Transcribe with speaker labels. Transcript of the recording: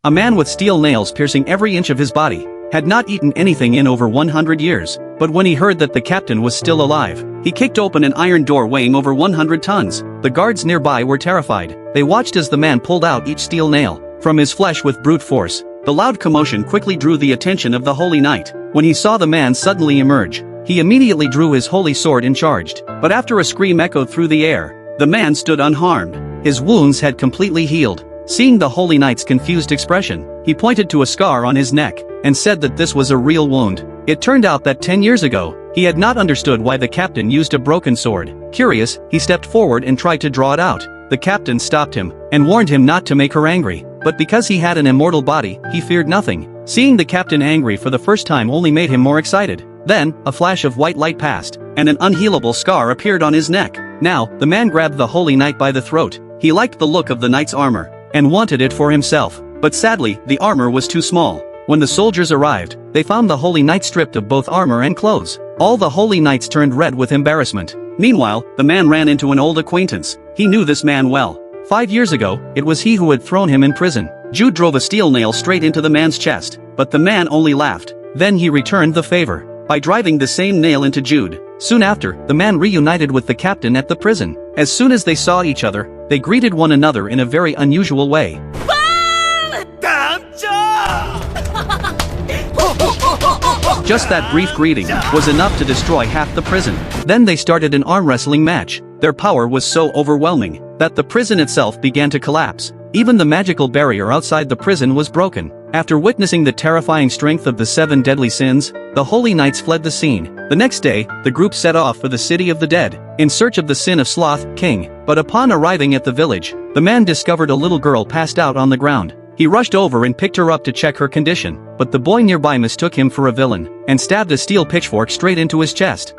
Speaker 1: A man with steel nails piercing every inch of his body, had not eaten anything in over 100 years, but when he heard that the captain was still alive, he kicked open an iron door weighing over 100 tons. The guards nearby were terrified. They watched as the man pulled out each steel nail from his flesh with brute force. The loud commotion quickly drew the attention of the Holy Knight. When he saw the man suddenly emerge, he immediately drew his holy sword and charged. But after a scream echoed through the air, the man stood unharmed. His wounds had completely healed. Seeing the Holy Knight's confused expression, he pointed to a scar on his neck, and said that this was a real wound. It turned out that 10 years ago, he had not understood why the captain used a broken sword. Curious, he stepped forward and tried to draw it out. The captain stopped him, and warned him not to make her angry. But because he had an immortal body, he feared nothing. Seeing the captain angry for the first time only made him more excited. Then, a flash of white light passed, and an unhealable scar appeared on his neck. Now, the man grabbed the Holy Knight by the throat. He liked the look of the knight's armor, and wanted it for himself. But sadly, the armor was too small. When the soldiers arrived, they found the Holy Knight stripped of both armor and clothes. All the Holy Knights turned red with embarrassment. Meanwhile, the man ran into an old acquaintance. He knew this man well. 5 years ago, it was he who had thrown him in prison. Jude drove a steel nail straight into the man's chest, but the man only laughed. Then he returned the favor by driving the same nail into Jude. Soon after, the man reunited with the captain at the prison. As soon as they saw each other, they greeted one another in a very unusual way. Just that brief greeting was enough to destroy half the prison. Then they started an arm wrestling match. Their power was so overwhelming that the prison itself began to collapse. Even the magical barrier outside the prison was broken. After witnessing the terrifying strength of the 7 deadly sins, the Holy Knights fled the scene. The next day, the group set off for the city of the dead, in search of the sin of Sloth, king. But upon arriving at the village, the man discovered a little girl passed out on the ground. He rushed over and picked her up to check her condition, but the boy nearby mistook him for a villain, and stabbed a steel pitchfork straight into his chest.